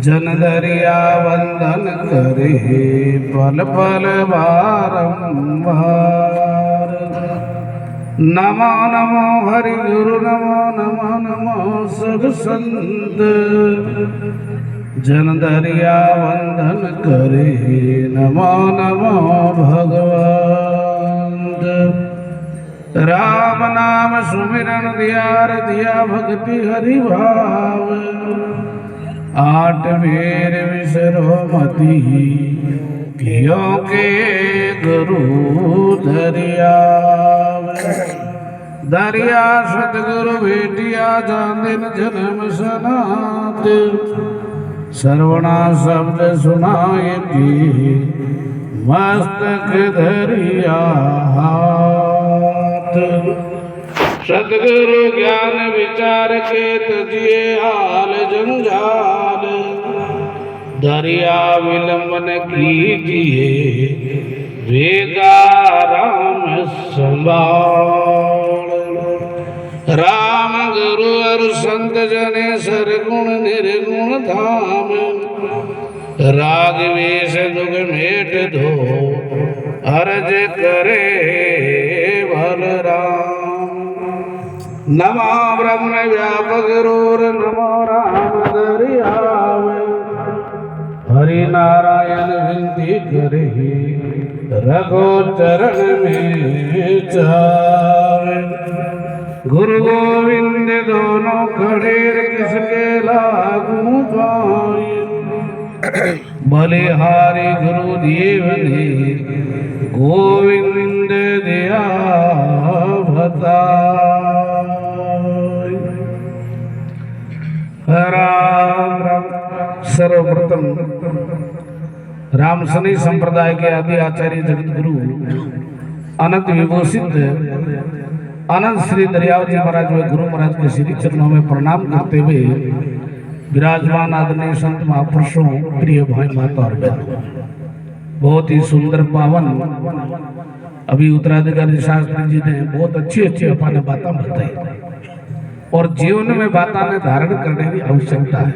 जन दरिया वंदन करे पल पल बारंबार। नमो नमो हरि गुरु नमो नमो नमो सब संत। जन दरिया वंदन करे नमो नमो भगवंत। राम नाम सुमिरन दिया भक्ति हरि भाव। आठ वेर विसरो मति क्यों के गुरु दरिया। दरिया सतगुरु भेटिया जान जन्म सनात। सर्वना शब्द सुनाए मस्तक धरिया हाथ। सतगुरु ज्ञान विचार के तजिए हाल जंजाल। दरिया विलंबन कीजिए वेगा राम संभाल। राम गुरु और संत जने सरगुण निर्गुण धाम। राग वेश दुग मेट दो अर्ज करे बलराम। नमो ब्रह्म व्यापक रूर नमो राम दरियावे। हरि नारायण विनती करे रघो चरण में चावे। गुरु गोविंद दोनों खड़े किसके लागू पाए। बलिहारी गुरुदेव ने गोविंद दिया बताए। राम राम। सर्वप्रथम राम शनि संप्रदाय के आदि आचार्य जगत गुरु अनंत विभूषित अनंत श्री दरियाव जी महाराज व गुरु महाराज के श्री चरणों में प्रणाम करते हुए विराजमान आदरणीय संत महापुरुषों, प्रिय भाई माता और बहनों, बहुत ही सुंदर पावन अभी उत्तराधिकारी शास्त्री जी ने बहुत अच्छी अपने बातें बताई और जीवन में बातें ने धारण करने की आवश्यकता है।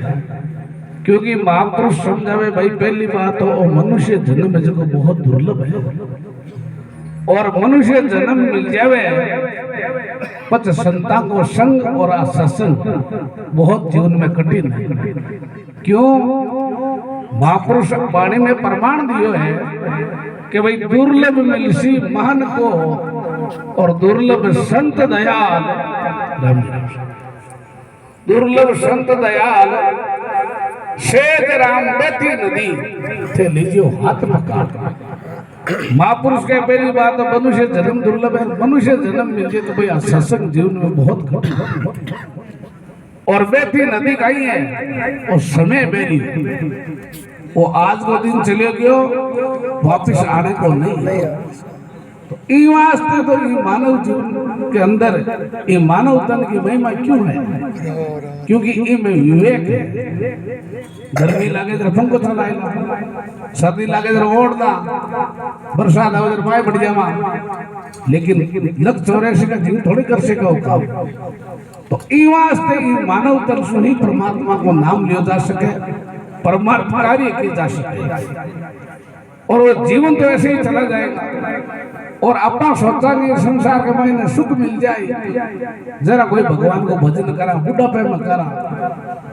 क्योंकि महापुरुष समझावे भाई पहली बात हो मनुष्य जन्म जो बहुत दुर्लभ है और मनुष्य जन्म मिल जावे पच संता को संग और सत्संग बहुत जीवन में कठिन है। क्यों? महापुरुष वाणी में प्रमाण दियो है कि भाई दुर्लभ मिलसी महान को और दुर्लभ संत दयाल। दुर्लभ संत दयाल शेत राम बेटी नदी थे लीजियो हाथ पकाट। महापुरुष के पहली बात मनुष्य जन्म दुर्लभ है। मनुष्य जन्म मिल जाए तो भाई सत्संग जीवन में बहुत कठिन और बेटी नदी कहीं है और समय बेरी वो आज को दिन चले गयो वापिस आने को नहीं। तो ई वास्ते तो ये मानव जीवन के अंदर ये मानव तन की महिमा क्यों है? क्योंकि इनमें विवेक है। गर्मी लगे तो पंखो चलाएगा, सर्दी लगे तो ओढ़दा, बरसात आवे तो पाए बढ़ जावा। लेकिन लग 84 का जीव थोड़ी कर सके काम। तो ई वास्ते ई मानव तन से ही परमात्मा को नाम लिया जा सके, परमार्थ कार्य किया जा सके और वो जीवन तो ऐसे ही चला जाएगा। और अपना सोचा कि संसार के महीने सुख मिल जाए, जरा कोई भगवान को भजन करा, बुढ़ापे में करा।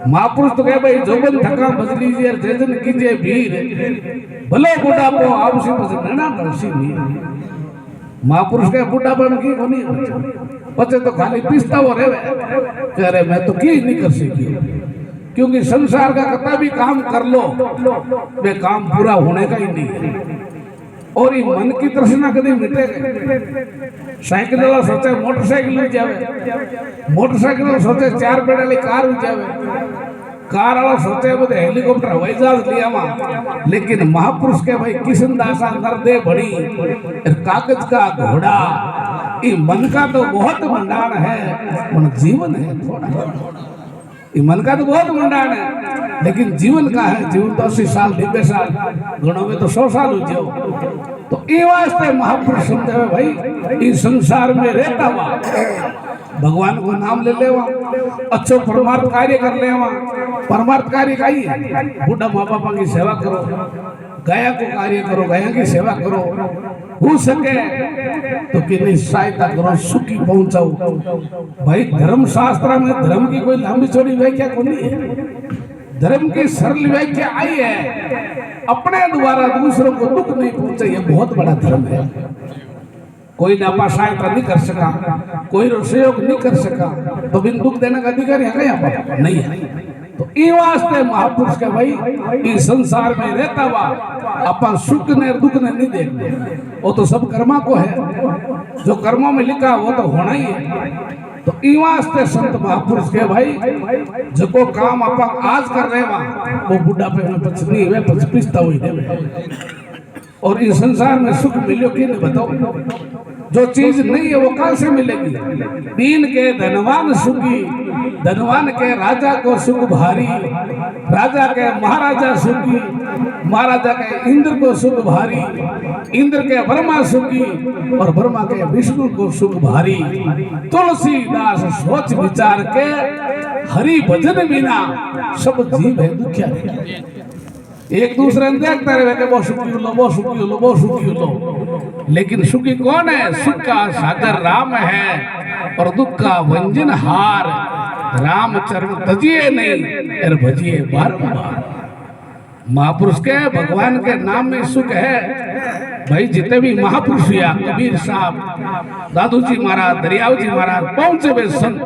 महापुरुष तो कहे भाई जोबन थका भज लीजिए, जजन कीजिए भीर, भले बुढ़ापो आवसी भजन ना करसी मीर। महापुरुष के बुढ़ापे में की कोनी बच्चे तो खाली पिसता हो रहे कह रहे मैं तो की नहीं कर सकी। क्योंकि संसार का कता भी काम कर लो वे काम पूरा होने का ही नहीं है। और ये मन की तृष्णा कभी मिटेगा। साइकिल वाला सोचे मोटरसाइकिल हो जावे, मोटरसाइकिल वाला सोचे 4 पेड़ वाली कार हो जावे, कार वाला सोचे बोले हेलीकॉप्टर हवाई जहाज लिया मा। लेकिन महापुरुष के भाई किशन दासा नरदे बड़ी कागज का घोड़ा। ये मन का तो बहुत भंडार है और जीवन है थोड़ा। ये मन का तो बहुत भंडार है लेकिन जीवन का है। जीवन तो 80 साल 90 साल, घणों में तो 100 साल हो जाओ। तो ये वास्ते महापुरुष समझे भाई इस संसार में रहता हुआ भगवान को नाम ले लेवा, अच्छो परमार्थ कार्य कर लेवा। परमार्थ कार्य का ही है, बूढ़ा माँ बापा की सेवा करो, गया को कार्य करो, गया की सेवा करो, हो सके तो किन्हीं सहायता करो, सुखी पहुंचाओ। भाई धर्म शास्त्र में धर्म की कोई लंबी चौड़ी व्याख्या को नहीं है, धर्म की सरल व्याख्या आई है, अपने द्वारा दूसरों को दुख नहीं पहुंचे, ये बहुत बड़ा धर्म है। कोई नापा सहायता नहीं कर सका, कोई सहयोग नहीं कर सका, तो बिन दुख देने का अधिकार है क्या यहाँ पर? नहीं है। तो ई वास्ते महापुरुष के भाई इस संसार में रहता हुआ अपन सुख ने दुख ने नहीं देखते, वो तो सब कर्मा को है, जो कर्मों में लिखा वो तो होना ही है। तो ई वास्ते संत महापुरुष के भाई जो को काम अपन आज कर रहे वहां वो बुढ़ापे में पछनी हुए पछपिस्ता हुई देवे। और इस संसार में सुख मिलो कि नहीं बताओ? जो चीज नहीं है वो कहां से मिलेगी? दीन के धनवान सुखी, धनवान के राजा को सुख भारी, राजा के महाराजा सुखी, महाराजा के इंद्र को सुख भारी, इंद्र के ब्रह्मा सुखी और ब्रह्मा के विष्णु को सुख भारी। तुलसीदास सोच विचार के हरि भजन बिना सब जीव है दुखिया। एक दूसरे ने देखता रहे कि वो सुखी लो, वो सुखी लो, वो सुखी लो, लेकिन सुखी कौन है? सुख का सागर राम है और दुख का वंजन हार। राम चरण तजिए नहीं और भजिए बारंबार। महापुरुष के भगवान के नाम में सुख है। भाई जितने भी महापुरुष या कबीर साहब, दादू जी महाराज, दरियाव जी महाराज पहुंचे वे संत।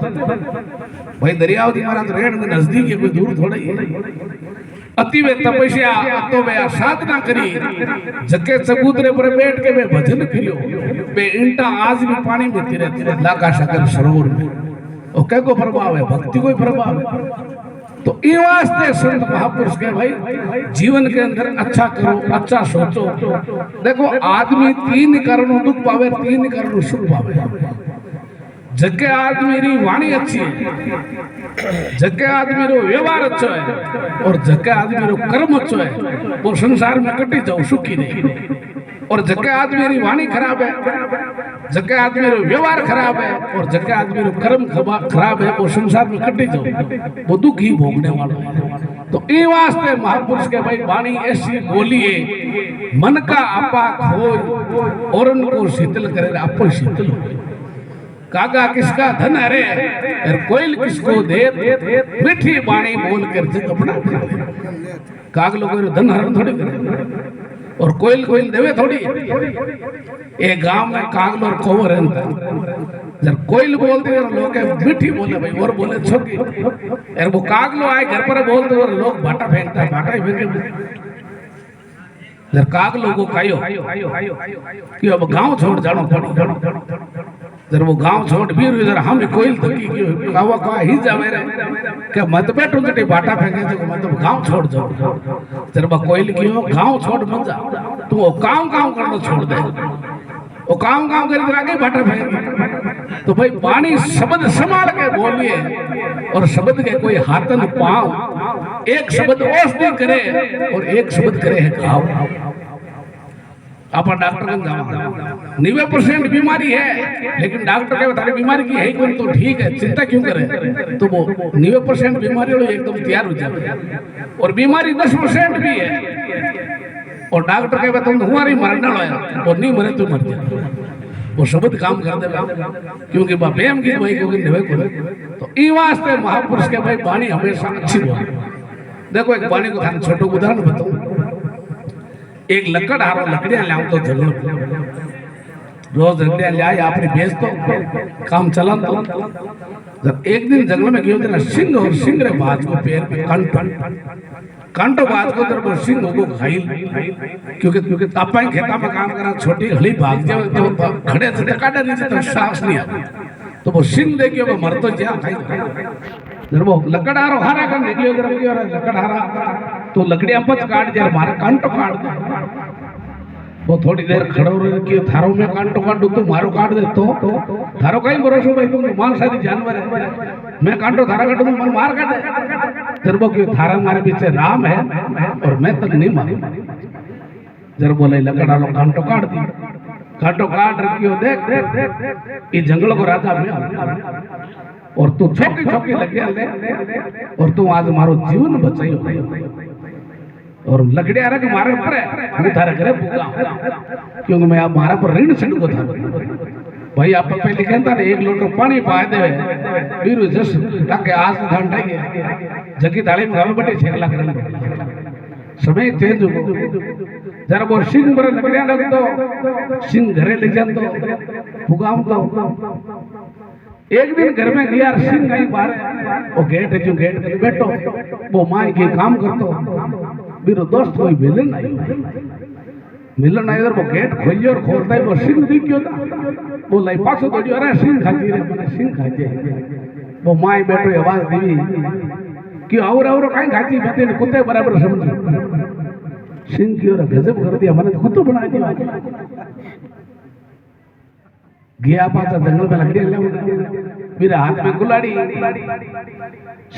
भाई दरियाव जी महाराज रेड में नजदीक है, कोई दूर थोड़ा ही है। अति वे तपस्या तो वे साधना करी, जके चबूतरे पर बैठ के वे भजन करियो। वे इंटा आज भी पानी में तिरे लाका शकर सरोवर में, और क्या को प्रभाव है? भक्ति को प्रभाव है। तो ई वास्ते संत महापुरुष के भाई जीवन के अंदर अच्छा करो, अच्छा सोचो। देखो आदमी तीन कारणों दुख पावे, तीन कारणों सुख पावे। जगे आदमी री वाणी अच्छी है, जगे आदमी रो व्यवहार अच्छो है, और जगे आदमी रो कर्म अच्छो है, वो संसार में कटी जाओ सुखी नहीं। और जगे आदमी री वाणी खराब है, जगे आदमी रो व्यवहार खराब है, और जगे आदमी रो कर्म खराब है, वो संसार में कटी जाओ, वो दुख ही भोगने वाला है। तो ई वास्ते महापुरुष के भाई वाणी ऐसी बोलिए, मन का आपा खोज और उनको शीतल करे, आपो शीतल हो। कागा किसका धन हरे और कोयल किसको दे, मीठी बाणी बोल कर जग अपना करे। काग लोगों धन हरण थोड़ी करे और कोयल कोयल देवे थोड़ी। एक गांव में काग और कौवा रहता, जब कोयल बोलते हैं लोग मीठी बोले भाई, और बोले छोटी, और वो काग लो आए घर पर बोलते और लोग भाटा फेंकता है, भाटा ही फेंके। जब काग लोगों कायो कि अब गांव छोड़ जानो पड़ी, जब वो गांव छोड़ भी जरा हम कोयल तकी क्यों कावा का ही जावे रे कि मत बैठो जटे बाटा फेंके तो मतलब गांव छोड़ जाओ। जब कोयल क्यों गांव छोड़ मत जा, तू वो काम करना छोड़ दे, वो काम कर आगे बाटा फेंक। तो भाई पानी शब्द संभाल के बोलिए, और शब्द के कोई हाथन पाँव, एक शब्द औषधि करे और एक शब्द करे है घाव। आप डॉक्टर के जाओ, 90% बीमारी है, लेकिन डॉक्टर के बता बीमारी की है कौन, तो ठीक है, चिंता क्यों करे? तो वो 90% बीमारी वाले एकदम तैयार हो जाए, और बीमारी 10% भी है, और डॉक्टर के बता हमारी मरना है, और नहीं मरे तो मर जाए। वो शब्द काम कर देगा, क्योंकि बेम की भाई को। तो ई वास्ते महापुरुष के भाई वाणी हमेशा अच्छी बोले। देखो एक वाणी को थाने छोटो उदाहरण बताऊं। एक लकड़ हारो लकड़ियां लाऊं तो जंगल रोज लकड़ियां ले आई आपने बेच तो काम चला। तो जब एक दिन जंगल में गयो थे सिंह, और सिंह रे बाज को पैर पे कांटो बाज को तरफ सिंह को घायल, क्योंकि आपा खेता में काम करा, छोटी हली भाग जाए तो खड़े से काटा नहीं तो सांस नहीं आता, तो वो सिंह देखियो वो मर तो जा खाई। जब वो लकड़हारो हारा कर निकलियो जब की और लकड़हारा तो लकड़ियां पच काट जा, मारा कांटो काट दे। वो थोड़ी देर खड़ो रह के थारो में कांटो काट दो, तो मारो काट दे, तो थारो कहीं भरोसा भाई, तुम मांसाहारी जानवर है, मैं कांटो थारा काटू तो मन मार काटे। जब वो थारा मारे पीछे राम है और मैं तक नहीं मारू। जब बोले लकड़हारो कांटो काट दी, काटो काट रखियो देख ये जंगल को राजा में और तू छोटी छोटी लगे ले और तू आज मारो जीवन बचायो और लकड़िया रख मारे ऊपर है थारे घरे पुगा क्योंकि मैं आप मारा पर ऋण छिड़ को था भाई आप पहले कहता ने 1 लोटो पानी पाए दे बीरु जस ताके आज ठंडा है जगी दाली में गावे बटे छेकला करन समय चेंज हो जरा बोर सिंह पर लकड़िया लग तो सिंह घरे ले जान तो पुगाम तो एक दिन घर में गया सिंह आई बाहर वो गेट है जो गेट पे बैठो वो माई के काम करतो मेरे दोस्त कोई मिलन आई वो गेट खोलियो और खोलता है वो सिंह दिखियो था वो लाई पाछो दौड़ियो अरे सिंह खाती रे मैंने सिंह खाती वो माई बैठो आवाज दी कि और काई खाती मैं तेरे कुत्ते बराबर समझ सिंह की और गजब कर दिया मैंने खुद तो बना दिया गया पाचा जंगल में लकड़ी ले मेरे हाथ में कुल्हाड़ी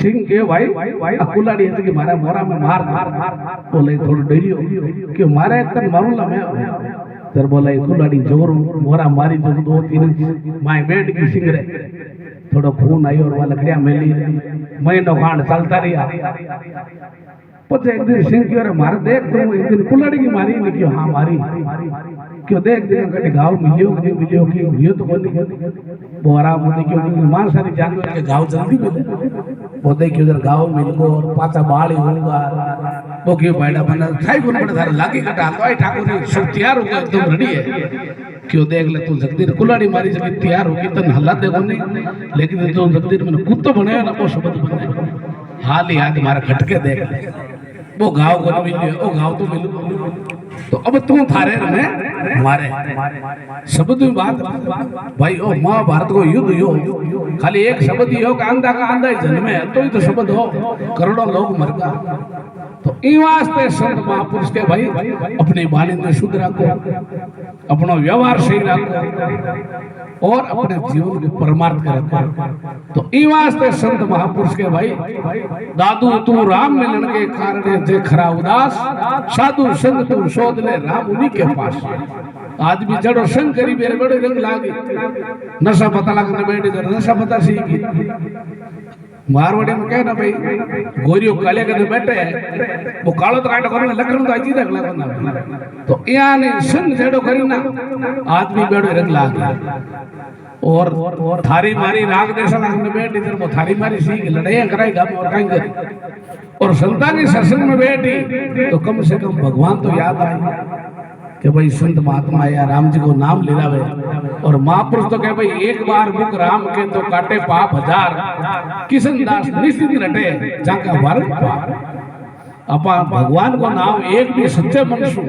सिंह के भाई कुल्हाड़ी ऐसे कि मारा मोरा में मार बोले थोड़ा डरियो कि मारे तन मारूंगा मैं तर बोला कुल्हाड़ी जोर मोरा मारी जो 2-3 माई बैठ की सिंह रे थोड़ा खून आई और वह लकड़िया मिली महीनों खांड चलता रहा पचे एक दिन सिंह की और मार देख तुम एक दिन कुल्हाड़ी की मारी नहीं क्यों हाँ मारी क्यों देख दिन कटे घाव मिलियो कि मिलियो कि मिलियो तो बोली वो आराम होती क्योंकि मार सारी जानवर के घाव जल्दी मिले वो देख क्यों घाव मिल गो और पाचा बाल होगा वो क्यों बैठा बना खाई गुन बड़े सारे लागी कटा तो आई ठाकुर ने सब तैयार हो गया एकदम रेडी है क्यों देख ले तू जगदीर कुल्हाड़ी मारी जब तैयार होगी तन हल्ला देखो नहीं लेकिन तू जगदीर मैंने कुत्तो बनाया ना वो शब्द बने हाल ही हाथ मारा खटके देख ले वो घाव को मिलियो वो घाव तो मिलो तो अब तू थारे में मारे शब्द में बात भाई ओ महाभारत को युद्ध यो खाली एक शब्द ही हो का आंधा ही जन्मे तो ही तो शब्द हो करोड़ों लोग मर गए तो ई वास्ते संत महापुरुष के भाई अपनी वाणी में शुद्ध रखो अपना व्यवहार सही रखो और अपने जीवन के परमार्थ के रखो तो ई वास्ते संत महापुरुष के भाई दादू तू राम मिलन के कारण जे खरा उदास साधु संग तू शोध ले राम उन्हीं के पास आज भी जड़ो संग करी मेरे बड़े रंग लागे नशा पता लगने बैठे नशा पता सीखी मारवाड़ी में कहना भाई गोरियों काले करने बैठे वो कालो तो काटो करने लकड़ तो अजीब रख लगा तो यहाँ ने संग जेड़ो करी ना आदमी बैठो रंग लागे और थारी मारी राग देशा लगने बैठ इधर वो थारी मारी सीख लड़ाइयां कराई गम और कहीं करी और संता की सत्संग में बैठी तो कम से कम भगवान तो याद आए कि भाई संत महात्मा आया राम जी को नाम ले लावे और महापुरुष तो कहे भाई एक बार मुख राम के तो काटे पाप 1000 किशन दास निश्चित रटे जाका भारत पार अपा भगवान को नाम एक भी सच्चे मन सु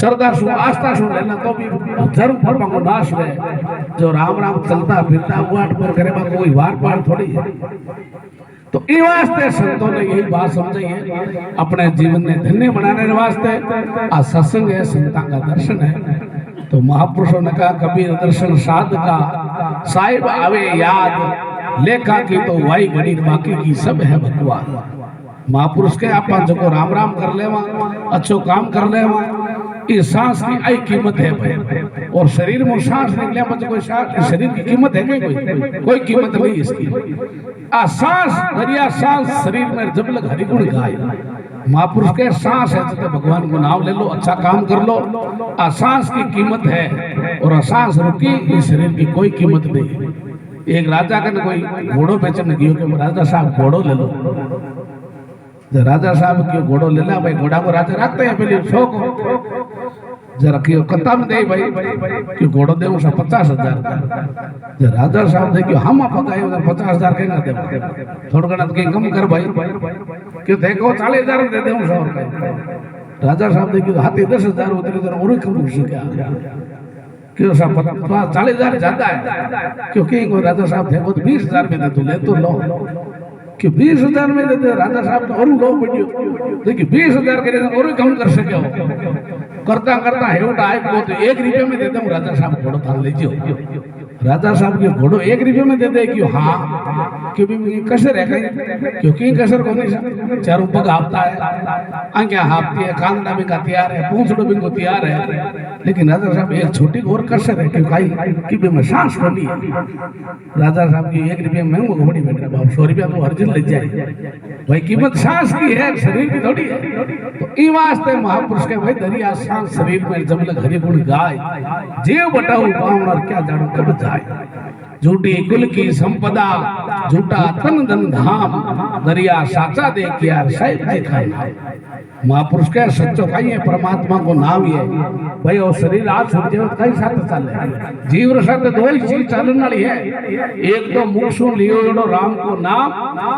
श्रद्धा सु आस्था सु लेना तो भी धर्म धर्म को नाश रहे जो राम राम चलता फिरता वाट पर करे कोई वार पार थोड़ी है तो इस वास्ते संतों ने यही बात समझी है अपने जीवन में धन्य बनाने वास्ते आ सत्संग है संता का दर्शन है तो महापुरुषों ने कहा कबीर दर्शन साध का साहिब आवे याद लेखा की तो वाई घड़ी बाकी की सब है भगवान महापुरुष के आप जो राम राम कर लेवा अच्छो काम कर लेवा इस सांस की आई कीमत है भाई और शरीर में सांस निकले बच्चे कोई शरीर की कीमत है कोई कीमत नहीं इसकी आ सांस दरिया सांस शरीर में जब लग हरि गुण गाय महापुरुष के सांस है तो भगवान को नाम ले लो अच्छा काम कर लो आ सांस की कीमत है और सांस रुकी इस शरीर की कोई कीमत नहीं एक राजा का कोई घोड़ो बेचने गयो कि राजा साहब घोड़ो ले लो राजा साहब क्यों घोड़ो ले ला भाई घोड़ा को राजा रखते हैं पहले शौक जरा क्यों कत्ता में दे भाई क्यों घोड़ो दे 50,000 राजा साहब थे क्यों हम पकाए 50,000 के ना दे थोड़ा घना के कम कर भाई क्यों देखो 40,000 दे दे राजा साहब थे क्यों हाथी 10,000 उतरे और कम क्या क्यों साहब 40,000 ज्यादा है क्योंकि राजा साहब थे वो 20,000 में दे तो ले तो लो कि 20,000 में देते राजा साहब तो और लो पड़ियो देखिए 20,000 के लिए और कम कर सके हो करता करता हेवटा आए को तो 1 रुपये में देते हूँ राजा साहब घोड़ो थाल लीजिए राजा साहब के घोड़ो 1 रुपये में देते क्यों हाँ क्योंकि कसर है कहीं क्योंकि कसर को नहीं चारों पग हापता है आंखें हापती है कान डाबे का तैयार है पूंछ डोबे को तैयार है लेकिन राजा साहब एक छोटी और कसर है कि भाई में सांस बनी है। राजा साहब की 1 रुपये महंगो घोड़ी बैठ रहा बाप, 100 रुपया तो हर दिन लग जाए भाई, कीमत सांस की है, शरीर की थोड़ी है। तो ई वास्ते महापुरुष के भाई दरिया सांस शरीर में जब लग हरि गुण गाय, जीव बटाऊ पावन और क्या जानो कब जाए। झूठी कुल की संपदा, झूठा तन धन धाम, दरिया साचा देखिया साहिब देखा। महापुरुष के सच्चो कहीं है परमात्मा को नाम ही है भाई। और शरीर आज छूट जाए कई साथ चले, जीव साथ दो ही चीज चलन वाली है। एक तो मुखसु लियो राम को नाम,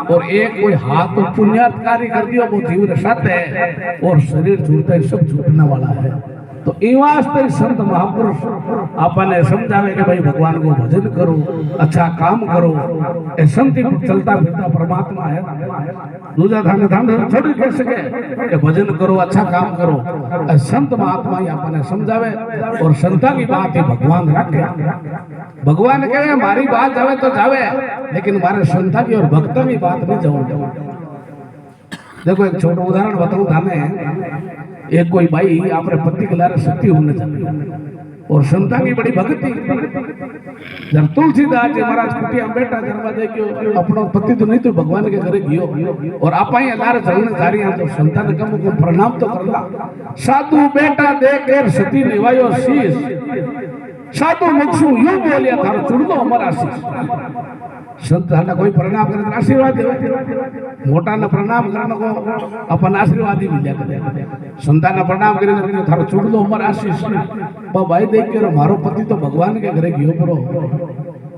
और एक कोई हाथ तो पुण्यात्कारी कर दियो वो जीव साथ है, और शरीर छूटता है सब छूटने वाला है। तो ई वास्ते संत महापुरुष आपने समझावे कि भाई भगवान को भजन करो, अच्छा काम करो। ए संति चलता फिरता परमात्मा है, दूसरा थाने थाने थोड़ी कह सके कि भजन करो, अच्छा काम करो। संत महात्मा ही आपने समझावे, और संता की बात ही भगवान रखे। भगवान कहे मारी बात जावे तो जावे, लेकिन हमारे संता की और भक्तों की बात नहीं जाओ। देखो एक छोटा उदाहरण बताऊं थाने। एक कोई भाई अपने पति के लारे सती होने चले, और संता की बड़ी भक्ति। जब तुलसीदास जी महाराज कुटिया में बैठा दरवाजे क्यों अपना पति तो नहीं तो भगवान के घरे गयो, और आपा ही लारे चलने जा रही हैं। तो संता ने कहा को प्रणाम तो करला। साधु बेटा देकर सती निवायो शीश, साधु मुखसु यूं बोलिया थारो चुड़लो हमारा शीश। संत कोई प्रणाम करे आशीर्वाद दे, मोटा ने प्रणाम करने को अपन आशीर्वाद ही मिल जाए। संता ने प्रणाम करे थारो चूड़ दो हमारा आशीष। भाई देख के मारो पति तो भगवान के घरे गयो परो,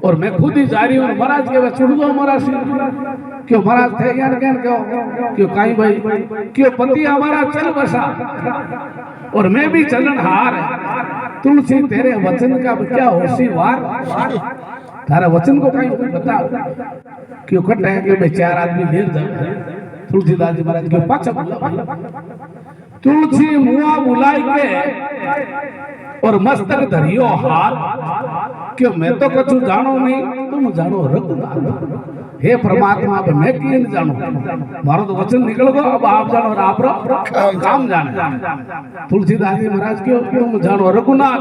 और मैं खुद ही जा रही हूँ। महाराज के चूड़ दो हमारा आशीष। क्यों महाराज थे यार क्यों कहीं भाई क्यों पति हमारा चल बसा, और मैं भी चलन हार। तुलसी तेरे वचन का क्या होशी वार, तारा वचन को कहीं बता क्यों कट है कि चार आदमी देर जाए। तुलसीदास जी महाराज के पाछा तुलसी मुआ बुलाई के और मस्तक धरियो हाथ, क्यों मैं तो कछु जानो नहीं तुम जानो रघुनाथ। हे परमात्मा अब मैं किन जानो, मारो तो वचन निकल गो, अब आप जानो और आप काम जाने। तुलसीदास जी महाराज क्यों तुम जानो रघुनाथ,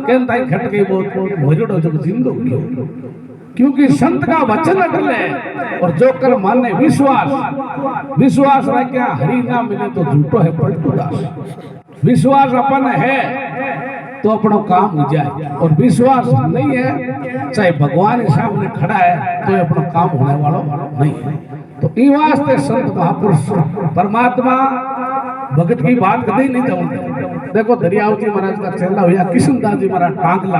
कहन ताई खट गई बहुत मोजड़ो जो जिंदो क्यों, क्योंकि संत का वचन अटल है। और जो कर माने विश्वास रखा हरि ना मिले तो झूठो है पलटू दास। विश्वास अपन है तो अपना काम हो जाए, और विश्वास नहीं है चाहे भगवान के सामने खड़ा है तो अपना काम होने वाला नहीं है। तो ई वास्ते संत महापुरुष परमात्मा भगत की बात कभी नहीं जानते। देखो दरियावती महाराज का चेला हुआ किशनदास जी महाराज टांगला,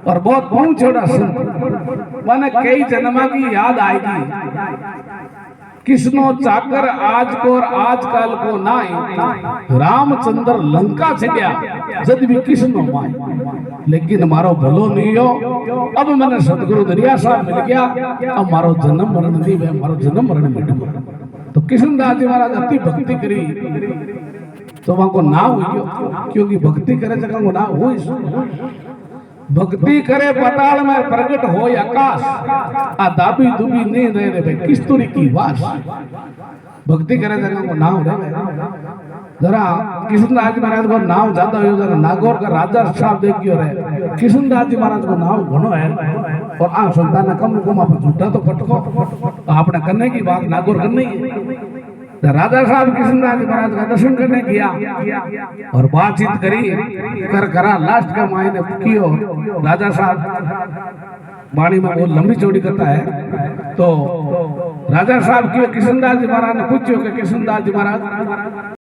और बहुत बहुत छोटा संत, माने कई जन्मा की याद आएगी। किसनो चाकर आज को और आजकल को नाई, रामचंद्र लंका छड्या जद भी किसनो माई, लेकिन मारो भलो नहीं हो। अब मैंने सतगुरु दरिया साहब मिल गया, अब मारो जन्म मरण नहीं है, मारो जन्म मरण मिट गया। तो किशनदास जी महाराज अति भक्ति करी तो वहां को नाम हुई, क्योंकि भक्ति करे जगह को नाम हुई। भक्ति करे पताल में प्रकट हो आकाश, आ दाबी दुबी नहीं रहे रे किस्तूरी की वास। भक्ति करे जगह को नाम रहे। जरा किशनदास जी महाराज को नाम ज्यादा हो, जरा नागौर का राजा साहब देखियो रे, किशनदास जी महाराज को नाम घणो है। और आ संतान कम को आप झूठा तो पटको, आपने करने की बात नागौर करने की। राजा साहब किशनदास जी महाराज का दर्शन करने गया और बातचीत करी करा लास्ट का मायने कियो। राजा साहब वाणी में वो लंबी चौड़ी करता है। तो राजा साहब की किशनदास जी महाराज ने पूछो कि किशनदास जी महाराज